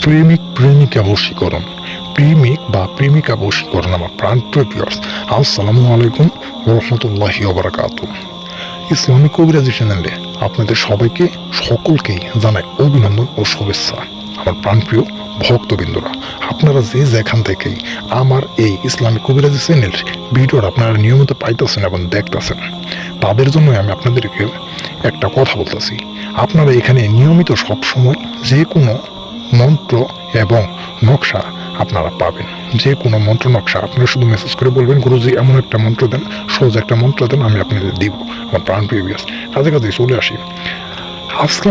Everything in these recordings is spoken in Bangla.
প্রেমিক প্রেমিকা বশীকরণ, প্রেমিক বা প্রেমিকা বশীকরণ। আমার প্রাণপ্রিয় ভিউয়ার্স, আসসালামু আলাইকুম ওয়া রাহমাতুল্লাহি ওয়া বারাকাতুহু। ইসলামিক কবিরাজি চ্যানেলে আপনাদের সবাইকে সকলকেই জানাই অভিনন্দন ও শুভেচ্ছা। আমার প্রাণপ্রিয় ভক্তবৃন্দরা, আপনারা যে যেখান থেকেই আমার এই ইসলামিক কবিরাজি চ্যানেল ভিডিওটা আপনারা নিয়মিত পাইতেছেন এবং দেখতেছেন, তাদের জন্য আমি আপনাদেরকে একটা কথা বলতেছি। আপনারা এখানে নিয়মিত সবসময় যে কোনো মন্ত্র এবং নকশা আপনারা পাবেন। যে কোনো মন্ত্র নকশা আপনারা শুধু মেসেজ করে বলবেন, গুরুজি এমন একটা মন্ত্র দেন, সহজ একটা মন্ত্র দেন, আমি আপনাদের দিব। আমার প্রাণপ্রিয় ভিউয়ার্স, কাজে কাজে চলে আসি। আজকে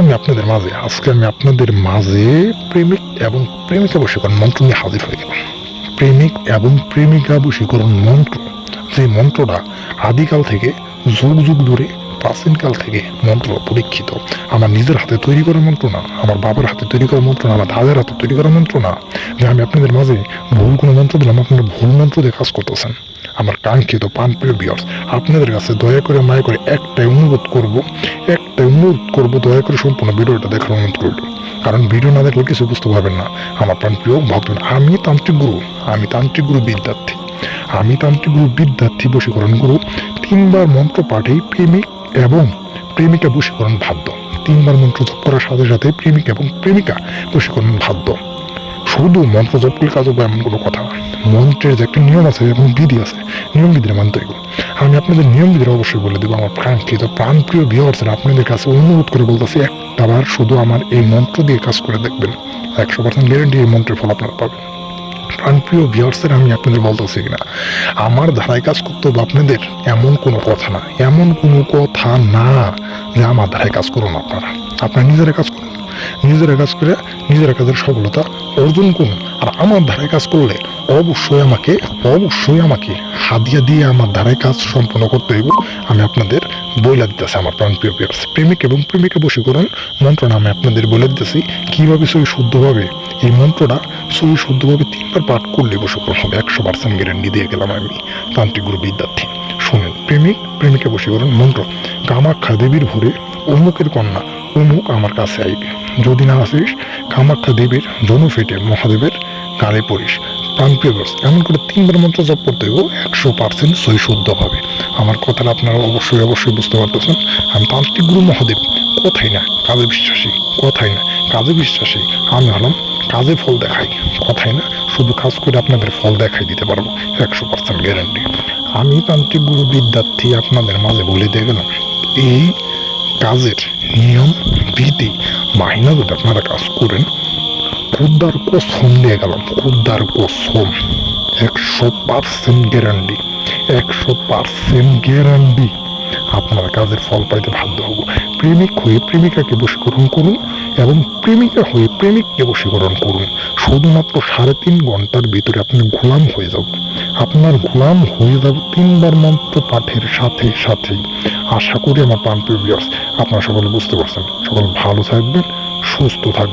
আমি আপনাদের মাঝে প্রেমিক এবং প্রেমিকা বশীকরণ মন্ত্র নিয়ে হাজির হয়ে গেলাম। প্রেমিক এবং প্রেমিকা বশীকরণ মন্ত্র, যে মন্ত্রটা আদিকাল থেকে যুগ যুগ ধরে প্রাচীনকাল থেকে মন্ত্র পরীক্ষিত। আমার নিজের হাতে তৈরি করা মন্ত্র না, আমার বাবার হাতে তৈরি করা মন্ত্র না, আমার দাদার হাতে তৈরি করা মন্ত্র না, যে আমি আপনাদের মাঝে ভুল কোনো মন্ত্র দিলাম, আপনারা ভুল মন্ত্র দিয়ে কাজ করতেছেন। আমার কাঙ্ক্ষিত প্রাণপ্রিয় ভিউয়ার্স, আপনাদের কাছে দয়া করে মায়া করে একটাই অনুরোধ করব, দয়া করে সম্পূর্ণ ভিডিওটা দেখার অনুরোধ করল। কারণ ভিডিও না দেখলে কিছু বুঝতে পারবেন না। আমার প্রাণপ্রিয় ভক্ত, আমি তান্ত্রিক গুরু বিদ্যার্থী, বশীকরণ গুরু। 3 বার মন্ত্র পাঠেই প্রেমিক এবং প্রেমিকা বশীকরণ বাধ্য। 3 বার মন্ত্র জপ করার সাথে সাথে প্রেমিক এবং প্রেমিকা বশীকরণ বাধ্য। শুধু মন্ত্র জপ করলে কাজ হবে এমন কোনো কথা না। মন্ত্রের যে একটা নিয়ম আছে এবং বিধি আছে, নিয়ম বিধিরা মানতে হবে। আমি আপনাদের নিয়ম বিধিরা অবশ্যই বলে দেবো। আমার প্রাণপ্রিয় ভিউয়ার্সরা, আপনাদের কাছে অনুরোধ করে বলতেছি, একটাবার শুধু আমার এই মন্ত্র দিয়ে কাজ করে দেখবেন। 100% গ্যারেন্টি এই মন্ত্রের ফল আপনারা পাবেন। প্রাণপ্রিয় ভিউয়ার্সের, আমি আপনাদের বলতেছি কিনা, আমার ধারায় কাজ করতে হবে আপনাদের এমন কোনো কথা না, যে আমার ধারায় কাজ করুন। আপনারা নিজেরা কাজ করুন, নিজেরা কাজের সফলতা অর্জন করুন। আর আমার ধারায় কাজ করলে অবশ্যই আমাকে হাদিয়া দিয়ে আমার ধারায় কাজ সম্পন্ন করতে হইব। আমি আপনাদের বলে দিতেছি। আমার প্রাণপ্রিয় ভিউয়ার্স, প্রেমিক এবং প্রেমিকা বশীকরণ মন্ত্রটা আমি আপনাদের বলে দিতেছি কিভাবে শুদ্ধভাবে এই মন্ত্রটা 3 বার পাঠ করলে বশীকরণ হবে। 100% গ্যারান্টি দিয়ে গেলাম আমি, তান্ত্রিক গুরু বিদ্যার্থী। শুনেন, প্রেমিক প্রেমিকা বশীকরণ মন্ত্র। কামাখ্যা দেবীর ভোরে অমুকের কন্যা অমুক আমার কাছে আইবে, যদি না আসিস কামাখ্যা দেবীর জনু ফেটে মহাদেবের গালে পড়িস। প্রাণপ্রিয় ভিউয়ার্স, এমন করে 3 বার মন্ত্র জপ করতে হবে 100% শুদ্ধ হবে। আমার কথাটা আপনারা অবশ্যই বুঝতে পারতেছেন। আমি তান্ত্রিক গুরু মহাদেব, কথাই না কাজে বিশ্বাসী। আমি হলাম কাজে ফল দেখাই, কথাই না শুধু কাজ করে আপনাদের ফল দেখাই দিতে পারবো। 100% গ্যারান্টি। আমি তান্ত্রিক গুরু বিদ্যার্থী আপনাদের মাঝে বলে দিয়ে গেলাম। এই কাজের নিয়ম বিধি মাহিনা যদি আপনারা কাজ করেন, খুদ্দার কসম দিয়ে গেলাম, 100% গ্যারান্টি আপনারা কাজের ফল পাইতে বাধ্য হব। প্রেমিক হয়ে প্রেমিকাকে বশীকরণ করুন এবং প্রেমিকা হয়ে প্রেমিককে বশীকরণ করুন। শুধুমাত্র 3.5 ঘন্টার ভিতরে আপনি গোলাম হয়ে যাব। 3 বার মন্ত্র পাঠের সাথেই। আশা করি আমার প্রাণপ্রিয় ভিউয়ার্স, আপনারা সকলে বুঝতে পারছেন। সকল ভালো থাকবেন, সুস্থ থাকবেন।